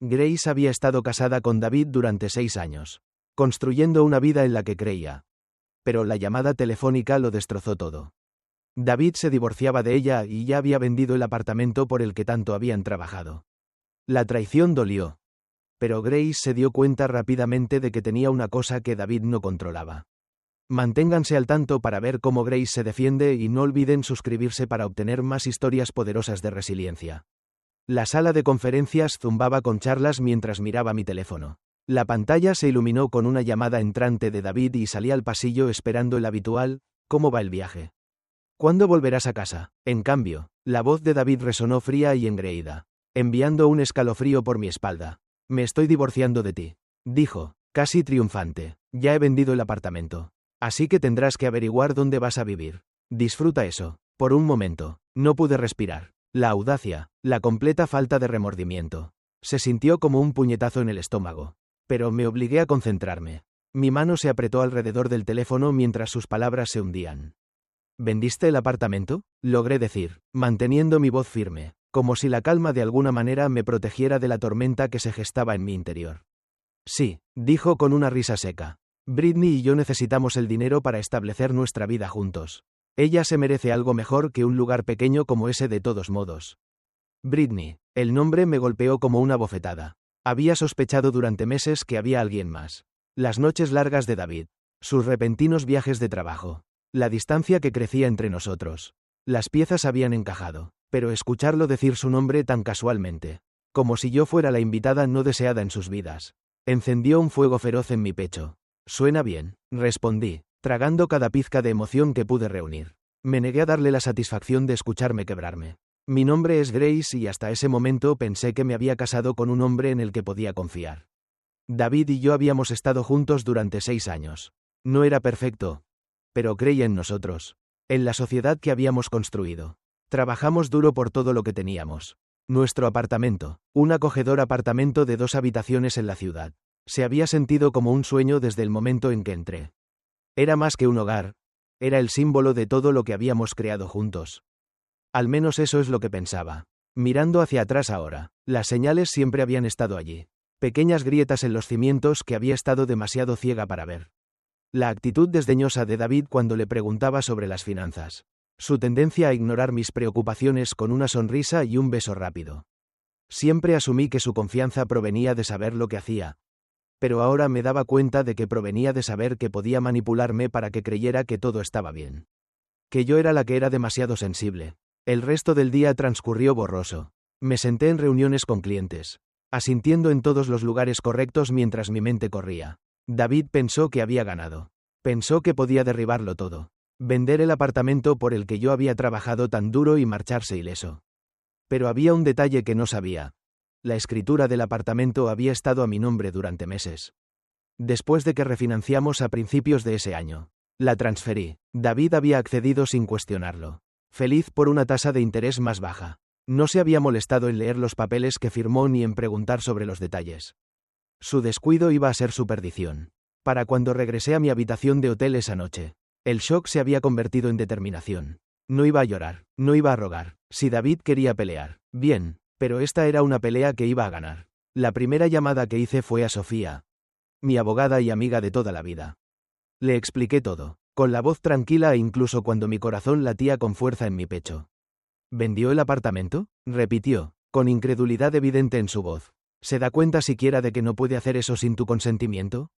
Grace había estado casada con David durante 6 años, construyendo una vida en la que creía. Pero la llamada telefónica lo destrozó todo. David se divorciaba de ella y ya había vendido el apartamento por el que tanto habían trabajado. La traición dolió. Pero Grace se dio cuenta rápidamente de que tenía una cosa que David no controlaba. Manténganse al tanto para ver cómo Grace se defiende y no olviden suscribirse para obtener más historias poderosas de resiliencia. La sala de conferencias zumbaba con charlas mientras miraba mi teléfono. La pantalla se iluminó con una llamada entrante de David y salí al pasillo esperando el habitual, ¿cómo va el viaje? ¿Cuándo volverás a casa? En cambio, la voz de David resonó fría y engreída, enviando un escalofrío por mi espalda. Me estoy divorciando de ti, dijo, casi triunfante. Ya he vendido el apartamento. Así que tendrás que averiguar dónde vas a vivir. Disfruta eso. Por un momento, no pude respirar. La audacia, la completa falta de remordimiento. Se sintió como un puñetazo en el estómago. Pero me obligué a concentrarme. Mi mano se apretó alrededor del teléfono mientras sus palabras se hundían. ¿Vendiste el apartamento? Logré decir, manteniendo mi voz firme, como si la calma de alguna manera me protegiera de la tormenta que se gestaba en mi interior. Sí, dijo con una risa seca. Britney y yo necesitamos el dinero para establecer nuestra vida juntos. Ella se merece algo mejor que un lugar pequeño como ese de todos modos. Britney, el nombre me golpeó como una bofetada. Había sospechado durante meses que había alguien más. Las noches largas de David. Sus repentinos viajes de trabajo. La distancia que crecía entre nosotros. Las piezas habían encajado, pero escucharlo decir su nombre tan casualmente, como si yo fuera la invitada no deseada en sus vidas, encendió un fuego feroz en mi pecho. Suena bien, respondí, tragando cada pizca de emoción que pude reunir. Me negué a darle la satisfacción de escucharme quebrarme. Mi nombre es Grace y hasta ese momento pensé que me había casado con un hombre en el que podía confiar. David y yo habíamos estado juntos durante 6 años. No era perfecto, pero creía en nosotros, en la sociedad que habíamos construido. Trabajamos duro por todo lo que teníamos. Nuestro apartamento, un acogedor apartamento de 2 habitaciones en la ciudad, se había sentido como un sueño desde el momento en que entré. Era más que un hogar, era el símbolo de todo lo que habíamos creado juntos. Al menos eso es lo que pensaba. Mirando hacia atrás ahora, las señales siempre habían estado allí. Pequeñas grietas en los cimientos que había estado demasiado ciega para ver. La actitud desdeñosa de David cuando le preguntaba sobre las finanzas. Su tendencia a ignorar mis preocupaciones con una sonrisa y un beso rápido. Siempre asumí que su confianza provenía de saber lo que hacía. Pero ahora me daba cuenta de que provenía de saber que podía manipularme para que creyera que todo estaba bien. Que yo era la que era demasiado sensible. El resto del día transcurrió borroso. Me senté en reuniones con clientes, asintiendo en todos los lugares correctos mientras mi mente corría. David pensó que había ganado. Pensó que podía derribarlo todo. Vender el apartamento por el que yo había trabajado tan duro y marcharse ileso. Pero había un detalle que no sabía. La escritura del apartamento había estado a mi nombre durante meses. Después de que refinanciamos a principios de ese año, la transferí. David había accedido sin cuestionarlo. Feliz por una tasa de interés más baja. No se había molestado en leer los papeles que firmó ni en preguntar sobre los detalles. Su descuido iba a ser su perdición. Para cuando regresé a mi habitación de hotel esa noche, el shock se había convertido en determinación. No iba a llorar, no iba a rogar. Si David quería pelear, bien, pero esta era una pelea que iba a ganar. La primera llamada que hice fue a Sofía, mi abogada y amiga de toda la vida. Le expliqué todo, con la voz tranquila e incluso cuando mi corazón latía con fuerza en mi pecho. ¿Vendió el apartamento?, repitió, con incredulidad evidente en su voz. ¿Se da cuenta siquiera de que no puede hacer eso sin tu consentimiento?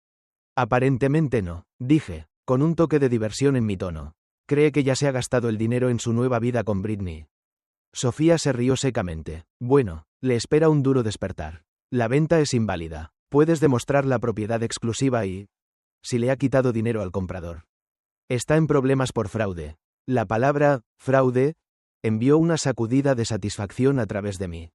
Aparentemente no, dije, con un toque de diversión en mi tono. Cree que ya se ha gastado el dinero en su nueva vida con Britney. Sofía se rió secamente. Bueno, le espera un duro despertar. La venta es inválida. Puedes demostrar la propiedad exclusiva y... si le ha quitado dinero al comprador. Está en problemas por fraude. La palabra, fraude, envió una sacudida de satisfacción a través de mí.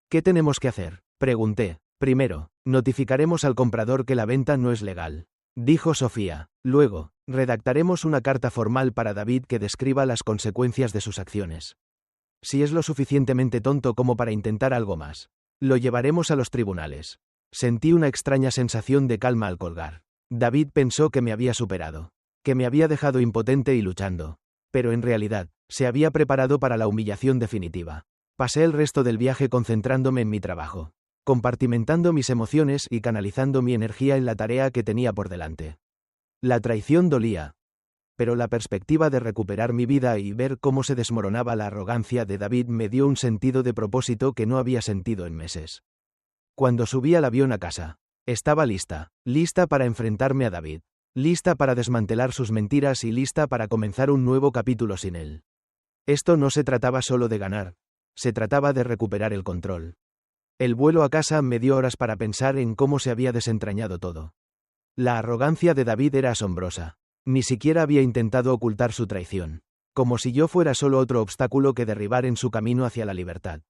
¿Qué tenemos que hacer?, pregunté. Primero, notificaremos al comprador que la venta no es legal, dijo Sofía. Luego, redactaremos una carta formal para David que describa las consecuencias de sus acciones. Si es lo suficientemente tonto como para intentar algo más, lo llevaremos a los tribunales. Sentí una extraña sensación de calma al colgar. David pensó que me había superado, que me había dejado impotente y luchando. Pero en realidad, se había preparado para la humillación definitiva. Pasé el resto del viaje concentrándome en mi trabajo. compartimentando mis emociones y canalizando mi energía en la tarea que tenía por delante. La traición dolía. Pero la perspectiva de recuperar mi vida y ver cómo se desmoronaba la arrogancia de David me dio un sentido de propósito que no había sentido en meses. Cuando subí al avión a casa, estaba lista para enfrentarme a David, lista para desmantelar sus mentiras y lista para comenzar un nuevo capítulo sin él. Esto no se trataba solo de ganar, se trataba de recuperar el control. El vuelo a casa me dio horas para pensar en cómo se había desentrañado todo. La arrogancia de David era asombrosa. Ni siquiera había intentado ocultar su traición, como si yo fuera solo otro obstáculo que derribar en su camino hacia la libertad.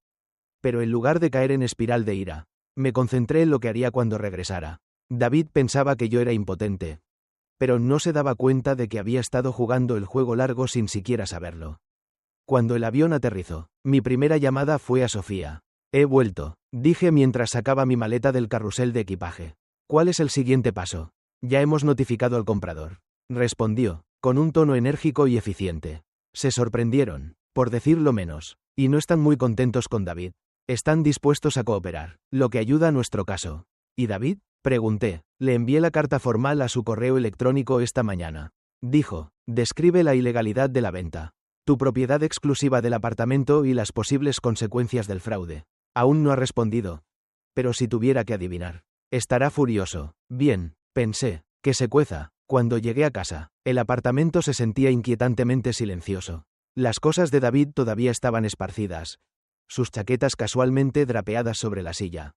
Pero en lugar de caer en espiral de ira, me concentré en lo que haría cuando regresara. David pensaba que yo era impotente, pero no se daba cuenta de que había estado jugando el juego largo sin siquiera saberlo. Cuando el avión aterrizó, mi primera llamada fue a Sofía. He vuelto, dije mientras sacaba mi maleta del carrusel de equipaje. ¿Cuál es el siguiente paso? Ya hemos notificado al comprador. Respondió, con un tono enérgico y eficiente. Se sorprendieron, por decirlo menos, y no están muy contentos con David. Están dispuestos a cooperar, lo que ayuda a nuestro caso. ¿Y David? Pregunté. Le envié la carta formal a su correo electrónico esta mañana. Dijo, describe la ilegalidad de la venta, tu propiedad exclusiva del apartamento y las posibles consecuencias del fraude. Aún no ha respondido. Pero si tuviera que adivinar, estará furioso. Bien, pensé, que se cueza. Cuando llegué a casa, el apartamento se sentía inquietantemente silencioso. Las cosas de David todavía estaban esparcidas, sus chaquetas casualmente drapeadas sobre la silla,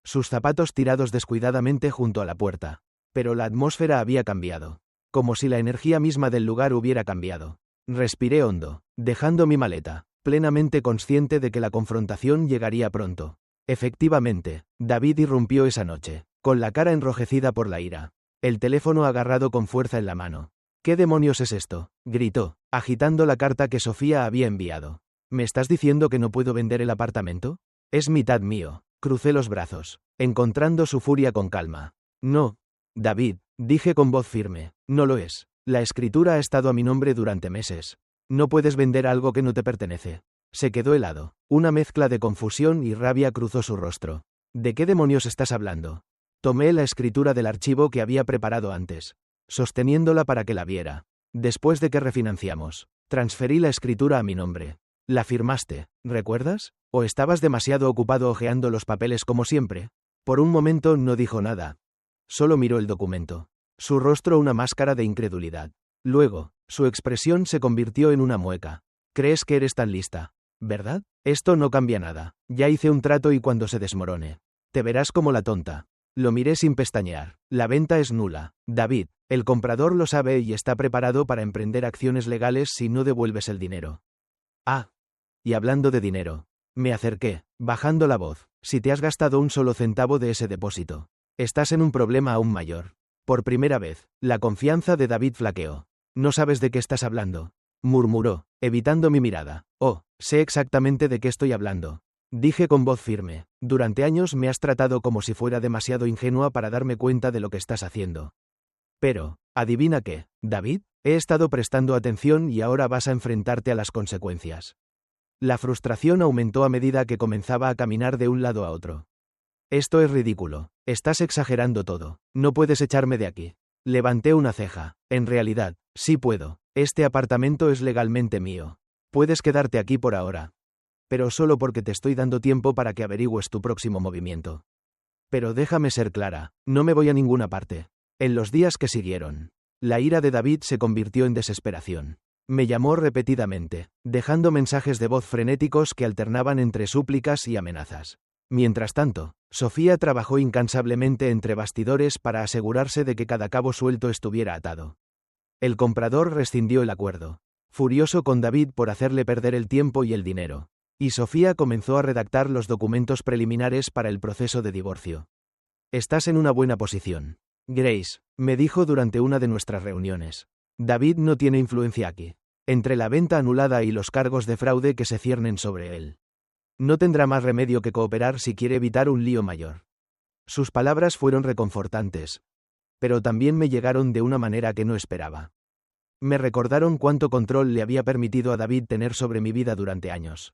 sus zapatos tirados descuidadamente junto a la puerta. Pero la atmósfera había cambiado, como si la energía misma del lugar hubiera cambiado. Respiré hondo, dejando mi maleta, plenamente consciente de que la confrontación llegaría pronto. Efectivamente, David irrumpió esa noche, con la cara enrojecida por la ira. El teléfono agarrado con fuerza en la mano. ¿Qué demonios es esto?, gritó, agitando la carta que Sofía había enviado. ¿Me estás diciendo que no puedo vender el apartamento? Es mitad mío. Crucé los brazos, encontrando su furia con calma. No, David, dije con voz firme, no lo es. La escritura ha estado a mi nombre durante meses. No puedes vender algo que no te pertenece. Se quedó helado. Una mezcla de confusión y rabia cruzó su rostro. ¿De qué demonios estás hablando? Tomé la escritura del archivo que había preparado antes, sosteniéndola para que la viera. Después de que refinanciamos, transferí la escritura a mi nombre. La firmaste, ¿recuerdas? ¿O estabas demasiado ocupado hojeando los papeles como siempre? Por un momento no dijo nada. Solo miró el documento. Su rostro una máscara de incredulidad. Luego, su expresión se convirtió en una mueca. ¿Crees que eres tan lista? ¿Verdad? Esto no cambia nada. Ya hice un trato y cuando se desmorone, te verás como la tonta. Lo miré sin pestañear. La venta es nula. David, el comprador lo sabe y está preparado para emprender acciones legales si no devuelves el dinero. Ah. Y hablando de dinero, me acerqué, bajando la voz. Si te has gastado un solo centavo de ese depósito, estás en un problema aún mayor. Por primera vez, la confianza de David flaqueó. No sabes de qué estás hablando, murmuró, evitando mi mirada. Oh, sé exactamente de qué estoy hablando. Dije con voz firme, durante años me has tratado como si fuera demasiado ingenua para darme cuenta de lo que estás haciendo. Pero, ¿adivina qué, David? He estado prestando atención y ahora vas a enfrentarte a las consecuencias. La frustración aumentó a medida que comenzaba a caminar de un lado a otro. Esto es ridículo. Estás exagerando todo. No puedes echarme de aquí. Levanté una ceja. En realidad, sí puedo. Este apartamento es legalmente mío. Puedes quedarte aquí por ahora. Pero solo porque te estoy dando tiempo para que averigües tu próximo movimiento. Pero déjame ser clara, no me voy a ninguna parte. En los días que siguieron, la ira de David se convirtió en desesperación. Me llamó repetidamente, dejando mensajes de voz frenéticos que alternaban entre súplicas y amenazas. Mientras tanto, Sofía trabajó incansablemente entre bastidores para asegurarse de que cada cabo suelto estuviera atado. El comprador rescindió el acuerdo, furioso con David por hacerle perder el tiempo y el dinero. Y Sofía comenzó a redactar los documentos preliminares para el proceso de divorcio. Estás en una buena posición, Grace, me dijo durante una de nuestras reuniones. David no tiene influencia aquí. Entre la venta anulada y los cargos de fraude que se ciernen sobre él, no tendrá más remedio que cooperar si quiere evitar un lío mayor. Sus palabras fueron reconfortantes, pero también me llegaron de una manera que no esperaba. Me recordaron cuánto control le había permitido a David tener sobre mi vida durante años.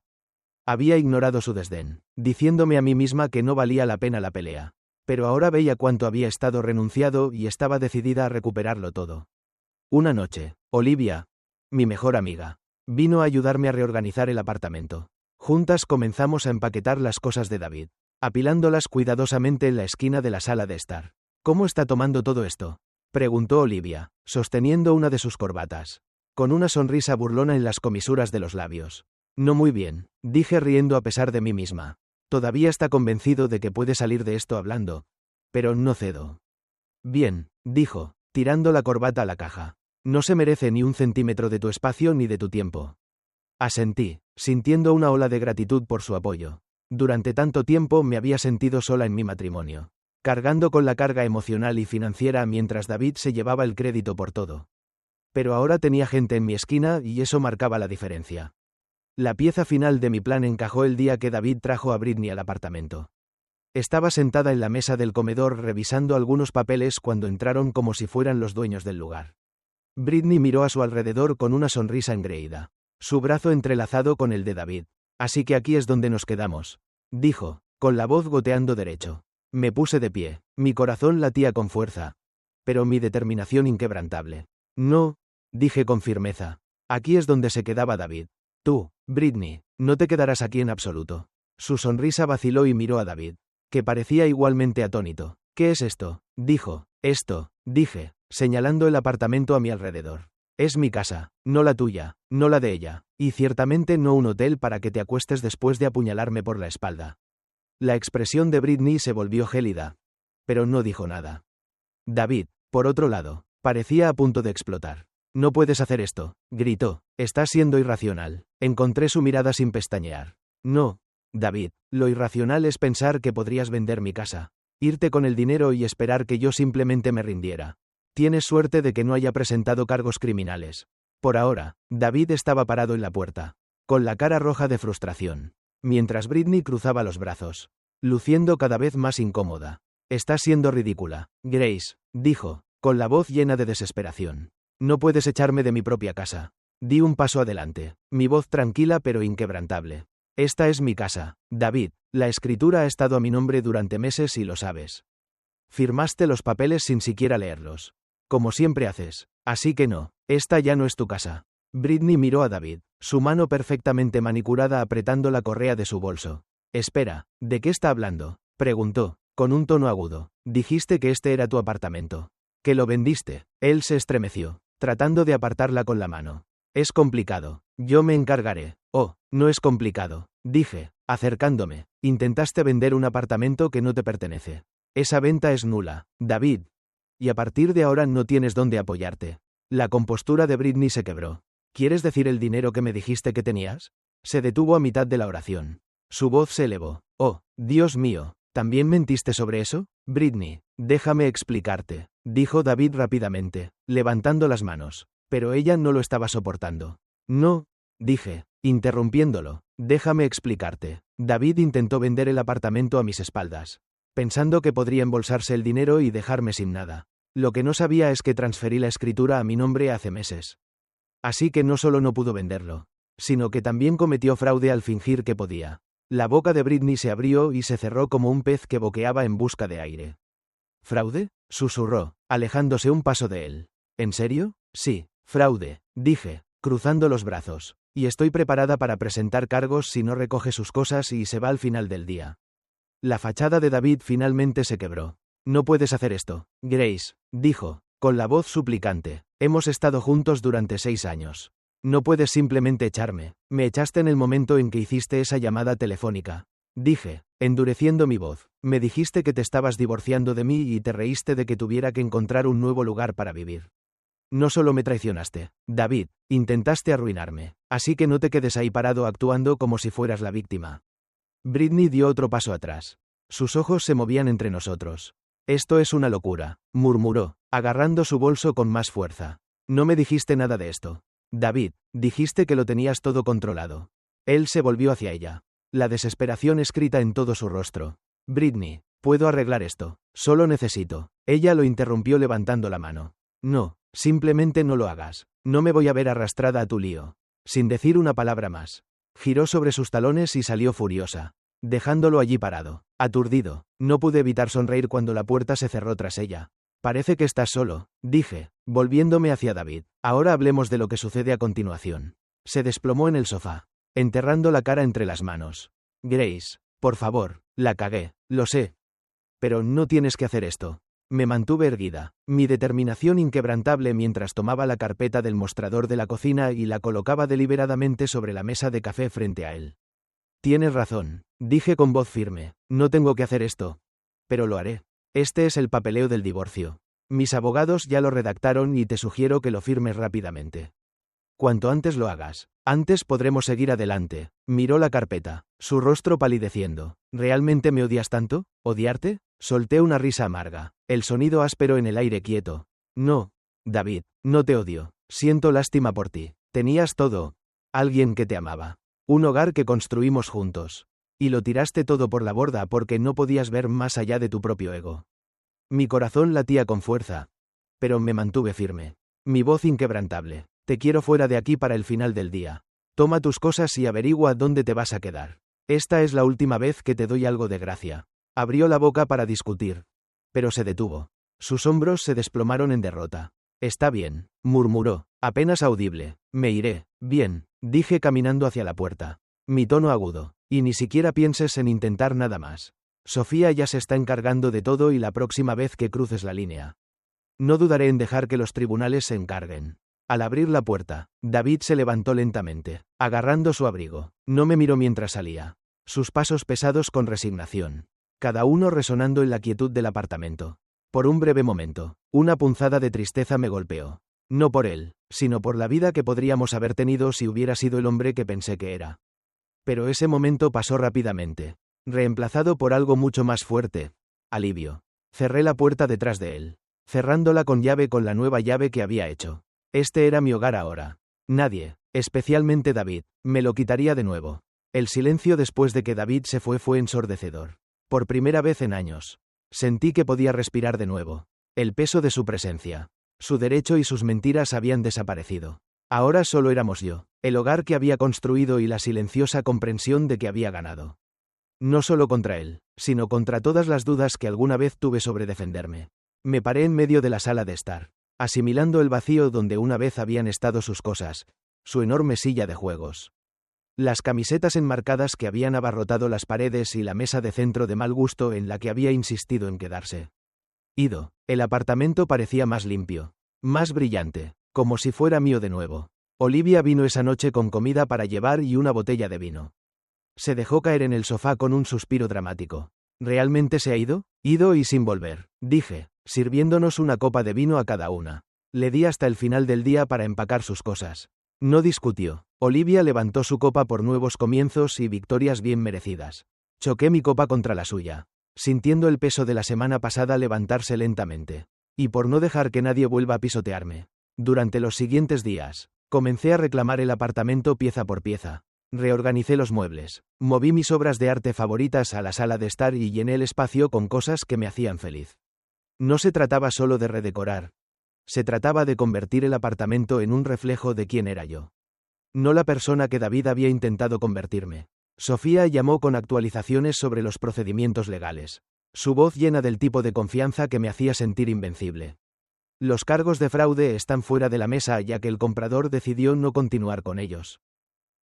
Había ignorado su desdén, diciéndome a mí misma que no valía la pena la pelea. Pero ahora veía cuánto había estado renunciado y estaba decidida a recuperarlo todo. Una noche, Olivia, mi mejor amiga, vino a ayudarme a reorganizar el apartamento. Juntas comenzamos a empaquetar las cosas de David, apilándolas cuidadosamente en la esquina de la sala de estar. ¿Cómo está tomando todo esto?, preguntó Olivia, sosteniendo una de sus corbatas, con una sonrisa burlona en las comisuras de los labios. No muy bien, dije riendo a pesar de mí misma. Todavía está convencido de que puede salir de esto hablando. Pero no cedo. Bien, dijo, tirando la corbata a la caja. No se merece ni un centímetro de tu espacio ni de tu tiempo. Asentí, sintiendo una ola de gratitud por su apoyo. Durante tanto tiempo me había sentido sola en mi matrimonio, cargando con la carga emocional y financiera mientras David se llevaba el crédito por todo. Pero ahora tenía gente en mi esquina y eso marcaba la diferencia. La pieza final de mi plan encajó el día que David trajo a Britney al apartamento. Estaba sentada en la mesa del comedor revisando algunos papeles cuando entraron como si fueran los dueños del lugar. Britney miró a su alrededor con una sonrisa engreída, su brazo entrelazado con el de David. Así que aquí es donde nos quedamos, dijo, con la voz goteando derecho. Me puse de pie, mi corazón latía con fuerza, pero mi determinación inquebrantable. No, dije con firmeza. Aquí es donde se quedaba David. Tú, Britney, no te quedarás aquí en absoluto. Su sonrisa vaciló y miró a David, que parecía igualmente atónito. ¿Qué es esto?, dijo. Esto, dije, señalando el apartamento a mi alrededor. Es mi casa, no la tuya, no la de ella, y ciertamente no un hotel para que te acuestes después de apuñalarme por la espalda. La expresión de Britney se volvió gélida, pero no dijo nada. David, por otro lado, parecía a punto de explotar. No puedes hacer esto, gritó. Estás siendo irracional. Encontré su mirada sin pestañear. No, David, lo irracional es pensar que podrías vender mi casa, irte con el dinero y esperar que yo simplemente me rindiera. Tienes suerte de que no haya presentado cargos criminales. Por ahora, David estaba parado en la puerta, con la cara roja de frustración, mientras Britney cruzaba los brazos, luciendo cada vez más incómoda. Estás siendo ridícula, Grace, dijo, con la voz llena de desesperación. No puedes echarme de mi propia casa. Di un paso adelante, mi voz tranquila pero inquebrantable. Esta es mi casa, David, la escritura ha estado a mi nombre durante meses y lo sabes. Firmaste los papeles sin siquiera leerlos, como siempre haces, así que no, esta ya no es tu casa. Britney miró a David, su mano perfectamente manicurada apretando la correa de su bolso. Espera, ¿de qué está hablando?, preguntó, con un tono agudo. Dijiste que este era tu apartamento. Que lo vendiste. Él se estremeció, tratando de apartarla con la mano. Es complicado. Yo me encargaré. Oh, no es complicado, dije, acercándome. Intentaste vender un apartamento que no te pertenece. Esa venta es nula, David. Y a partir de ahora no tienes dónde apoyarte. La compostura de Britney se quebró. ¿Quieres decir el dinero que me dijiste que tenías? Se detuvo a mitad de la oración. Su voz se elevó. Oh, Dios mío, ¿también mentiste sobre eso? Britney, déjame explicarte, dijo David rápidamente, levantando las manos. Pero ella no lo estaba soportando. No, dije, interrumpiéndolo, déjame explicarte. David intentó vender el apartamento a mis espaldas, pensando que podría embolsarse el dinero y dejarme sin nada. Lo que no sabía es que transferí la escritura a mi nombre hace meses. Así que no solo no pudo venderlo, sino que también cometió fraude al fingir que podía. La boca de Britney se abrió y se cerró como un pez que boqueaba en busca de aire. ¿Fraude?, susurró, alejándose un paso de él. ¿En serio? Sí, fraude, dije, cruzando los brazos. Y estoy preparada para presentar cargos si no recoge sus cosas y se va al final del día. La fachada de David finalmente se quebró. No puedes hacer esto, Grace, dijo, con la voz suplicante. Hemos estado juntos durante 6 años. No puedes simplemente echarme. Me echaste en el momento en que hiciste esa llamada telefónica. Dije, endureciendo mi voz. Me dijiste que te estabas divorciando de mí y te reíste de que tuviera que encontrar un nuevo lugar para vivir. No solo me traicionaste, David, intentaste arruinarme. Así que no te quedes ahí parado actuando como si fueras la víctima. Britney dio otro paso atrás. Sus ojos se movían entre nosotros. Esto es una locura, murmuró, agarrando su bolso con más fuerza. No me dijiste nada de esto. David, dijiste que lo tenías todo controlado. Él se volvió hacia ella. La desesperación escrita en todo su rostro. Britney, puedo arreglar esto. Solo necesito. Ella lo interrumpió levantando la mano. No, simplemente no lo hagas. No me voy a ver arrastrada a tu lío. Sin decir una palabra más. Giró sobre sus talones y salió furiosa, dejándolo allí parado, aturdido. No pude evitar sonreír cuando la puerta se cerró tras ella. Parece que estás solo, dije, volviéndome hacia David. Ahora hablemos de lo que sucede a continuación. Se desplomó en el sofá, enterrando la cara entre las manos. Grace, por favor, la cagué, lo sé. Pero no tienes que hacer esto. Me mantuve erguida, mi determinación inquebrantable mientras tomaba la carpeta del mostrador de la cocina y la colocaba deliberadamente sobre la mesa de café frente a él. Tienes razón, dije con voz firme, no tengo que hacer esto. Pero lo haré. Este es el papeleo del divorcio. Mis abogados ya lo redactaron y te sugiero que lo firmes rápidamente. Cuanto antes lo hagas, antes podremos seguir adelante. Miró la carpeta, su rostro palideciendo. ¿Realmente me odias tanto? ¿Odiarte? Solté una risa amarga, el sonido áspero en el aire quieto. No, David, no te odio. Siento lástima por ti. Tenías todo. Alguien que te amaba. Un hogar que construimos juntos. Y lo tiraste todo por la borda porque no podías ver más allá de tu propio ego. Mi corazón latía con fuerza. Pero me mantuve firme. Mi voz inquebrantable. Te quiero fuera de aquí para el final del día. Toma tus cosas y averigua dónde te vas a quedar. Esta es la última vez que te doy algo de gracia. Abrió la boca para discutir. Pero se detuvo. Sus hombros se desplomaron en derrota. Está bien, murmuró, apenas audible. Me iré. Bien, dije caminando hacia la puerta. Mi tono agudo. Y ni siquiera pienses en intentar nada más. Sofía ya se está encargando de todo y la próxima vez que cruces la línea. No dudaré en dejar que los tribunales se encarguen. Al abrir la puerta, David se levantó lentamente, agarrando su abrigo. No me miró mientras salía. Sus pasos pesados con resignación. Cada uno resonando en la quietud del apartamento. Por un breve momento, una punzada de tristeza me golpeó. No por él, sino por la vida que podríamos haber tenido si hubiera sido el hombre que pensé que era. Pero ese momento pasó rápidamente, reemplazado por algo mucho más fuerte. Alivio. Cerré la puerta detrás de él, cerrándola con llave con la nueva llave que había hecho. Este era mi hogar ahora. Nadie, especialmente David, me lo quitaría de nuevo. El silencio después de que David se fue ensordecedor. Por primera vez en años. Sentí que podía respirar de nuevo. El peso de su presencia. Su derecho y sus mentiras habían desaparecido. Ahora solo éramos yo, el hogar que había construido y la silenciosa comprensión de que había ganado. No solo contra él, sino contra todas las dudas que alguna vez tuve sobre defenderme. Me paré en medio de la sala de estar, asimilando el vacío donde una vez habían estado sus cosas, su enorme silla de juegos. Las camisetas enmarcadas que habían abarrotado las paredes y la mesa de centro de mal gusto en la que había insistido en quedarse. El apartamento parecía más limpio, más brillante, como si fuera mío de nuevo. Olivia vino esa noche con comida para llevar y una botella de vino. Se dejó caer en el sofá con un suspiro dramático. ¿Realmente se ha ido? Ido y sin volver, dije, sirviéndonos una copa de vino a cada una. Le di hasta el final del día para empacar sus cosas. No discutió. Olivia levantó su copa por nuevos comienzos y victorias bien merecidas. Choqué mi copa contra la suya, sintiendo el peso de la semana pasada levantarse lentamente. Y por no dejar que nadie vuelva a pisotearme. Durante los siguientes días, comencé a reclamar el apartamento pieza por pieza. Reorganicé los muebles, moví mis obras de arte favoritas a la sala de estar y llené el espacio con cosas que me hacían feliz. No se trataba solo de redecorar. Se trataba de convertir el apartamento en un reflejo de quién era yo. No la persona que David había intentado convertirme. Sofía llamó con actualizaciones sobre los procedimientos legales. Su voz llena del tipo de confianza que me hacía sentir invencible. Los cargos de fraude están fuera de la mesa ya que el comprador decidió no continuar con ellos.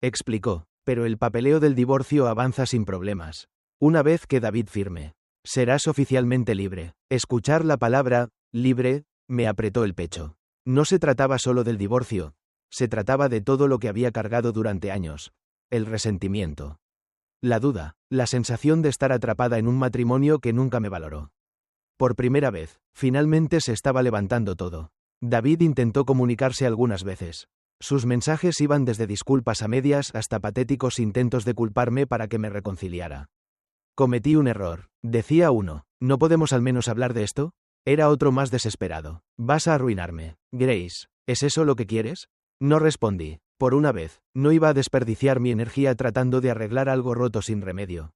Explicó, pero el papeleo del divorcio avanza sin problemas. Una vez que David firme, serás oficialmente libre. Escuchar la palabra, libre, me apretó el pecho. No se trataba solo del divorcio. Se trataba de todo lo que había cargado durante años. El resentimiento. La duda, la sensación de estar atrapada en un matrimonio que nunca me valoró. Por primera vez, finalmente se estaba levantando todo. David intentó comunicarse algunas veces. Sus mensajes iban desde disculpas a medias hasta patéticos intentos de culparme para que me reconciliara. Cometí un error, decía uno. ¿No podemos al menos hablar de esto? Era otro más desesperado. Vas a arruinarme, Grace. ¿Es eso lo que quieres? No respondí. Por una vez, no iba a desperdiciar mi energía tratando de arreglar algo roto sin remedio.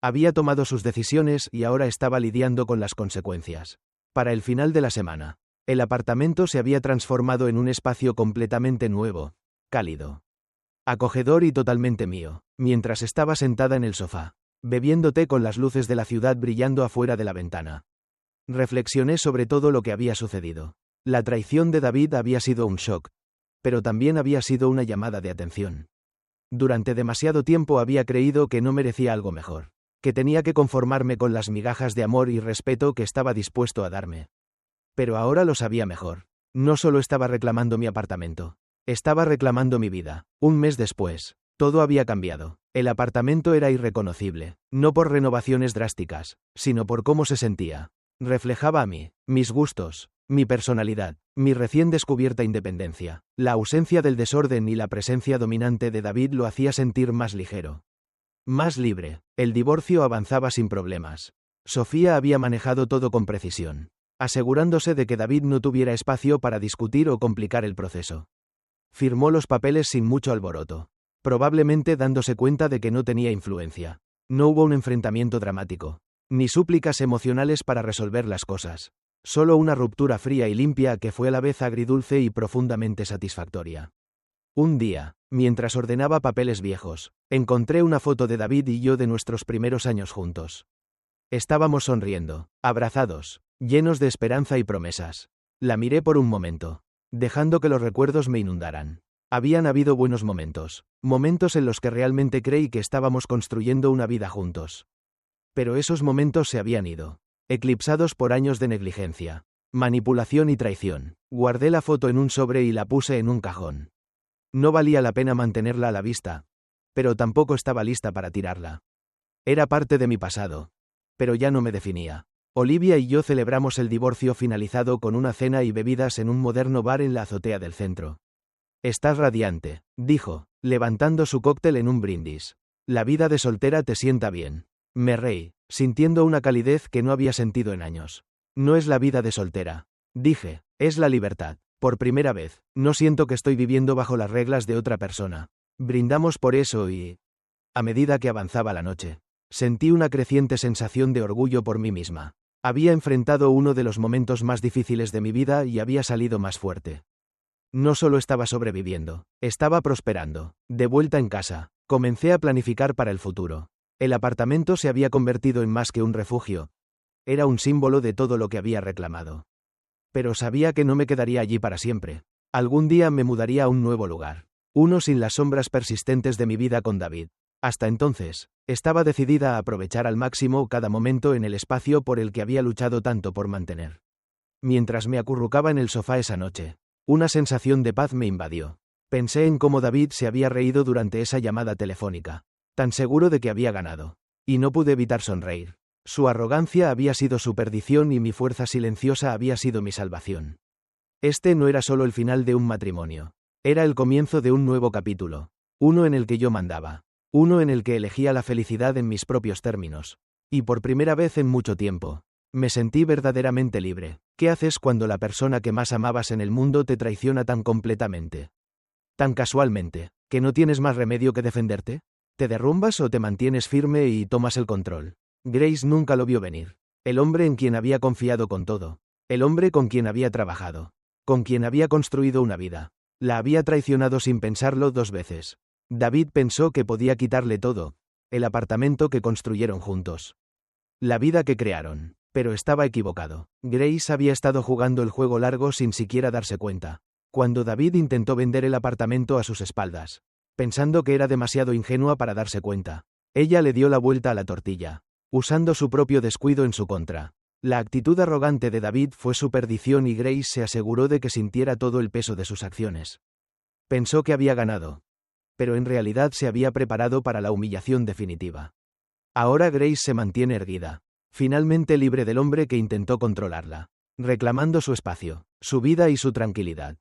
Había tomado sus decisiones y ahora estaba lidiando con las consecuencias. Para el final de la semana, el apartamento se había transformado en un espacio completamente nuevo, cálido. Acogedor y totalmente mío, mientras estaba sentada en el sofá, bebiendo té con las luces de la ciudad brillando afuera de la ventana. Reflexioné sobre todo lo que había sucedido. La traición de David había sido un shock, pero también había sido una llamada de atención. Durante demasiado tiempo había creído que no merecía algo mejor, que tenía que conformarme con las migajas de amor y respeto que estaba dispuesto a darme. Pero ahora lo sabía mejor. No solo estaba reclamando mi apartamento, estaba reclamando mi vida. Un mes después, todo había cambiado. El apartamento era irreconocible, no por renovaciones drásticas, sino por cómo se sentía. Reflejaba a mí, mis gustos, mi personalidad, mi recién descubierta independencia. La ausencia del desorden y la presencia dominante de David lo hacía sentir más ligero. Más libre. El divorcio avanzaba sin problemas. Sofía había manejado todo con precisión, asegurándose de que David no tuviera espacio para discutir o complicar el proceso. Firmó los papeles sin mucho alboroto, probablemente dándose cuenta de que no tenía influencia. No hubo un enfrentamiento dramático, ni súplicas emocionales para resolver las cosas. Solo una ruptura fría y limpia que fue a la vez agridulce y profundamente satisfactoria. Un día, mientras ordenaba papeles viejos, encontré una foto de David y yo de nuestros primeros años juntos. Estábamos sonriendo, abrazados, llenos de esperanza y promesas. La miré por un momento, dejando que los recuerdos me inundaran. Habían habido buenos momentos, momentos en los que realmente creí que estábamos construyendo una vida juntos. Pero esos momentos se habían ido, eclipsados por años de negligencia, manipulación y traición. Guardé la foto en un sobre y la puse en un cajón. No valía la pena mantenerla a la vista, pero tampoco estaba lista para tirarla. Era parte de mi pasado, pero ya no me definía. Olivia y yo celebramos el divorcio finalizado con una cena y bebidas en un moderno bar en la azotea del centro. «Estás radiante», dijo, levantando su cóctel en un brindis. «La vida de soltera te sienta bien». Me reí, sintiendo una calidez que no había sentido en años. «No es la vida de soltera», dije, «es la libertad. Por primera vez, no siento que estoy viviendo bajo las reglas de otra persona». Brindamos por eso y... A medida que avanzaba la noche, sentí una creciente sensación de orgullo por mí misma. Había enfrentado uno de los momentos más difíciles de mi vida y había salido más fuerte. No solo estaba sobreviviendo, estaba prosperando. De vuelta en casa, comencé a planificar para el futuro. El apartamento se había convertido en más que un refugio. Era un símbolo de todo lo que había reclamado. Pero sabía que no me quedaría allí para siempre. Algún día me mudaría a un nuevo lugar. Uno sin las sombras persistentes de mi vida con David. Hasta entonces, estaba decidida a aprovechar al máximo cada momento en el espacio por el que había luchado tanto por mantener. Mientras me acurrucaba en el sofá esa noche, una sensación de paz me invadió. Pensé en cómo David se había reído durante esa llamada telefónica, tan seguro de que había ganado. Y no pude evitar sonreír. Su arrogancia había sido su perdición y mi fuerza silenciosa había sido mi salvación. Este no era solo el final de un matrimonio. Era el comienzo de un nuevo capítulo. Uno en el que yo mandaba. Uno en el que elegía la felicidad en mis propios términos. Y por primera vez en mucho tiempo, me sentí verdaderamente libre. ¿Qué haces cuando la persona que más amabas en el mundo te traiciona tan completamente? Tan casualmente, que no tienes más remedio que defenderte? ¿Te derrumbas o te mantienes firme y tomas el control? Grace nunca lo vio venir. El hombre en quien había confiado con todo. El hombre con quien había trabajado. Con quien había construido una vida. La había traicionado sin pensarlo 2 veces. David pensó que podía quitarle todo. El apartamento que construyeron juntos. La vida que crearon. Pero estaba equivocado. Grace había estado jugando el juego largo sin siquiera darse cuenta. Cuando David intentó vender el apartamento a sus espaldas, pensando que era demasiado ingenua para darse cuenta, ella le dio la vuelta a la tortilla, usando su propio descuido en su contra. La actitud arrogante de David fue su perdición y Grace se aseguró de que sintiera todo el peso de sus acciones. Pensó que había ganado, pero en realidad se había preparado para la humillación definitiva. Ahora Grace se mantiene erguida, finalmente libre del hombre que intentó controlarla, reclamando su espacio, su vida y su tranquilidad.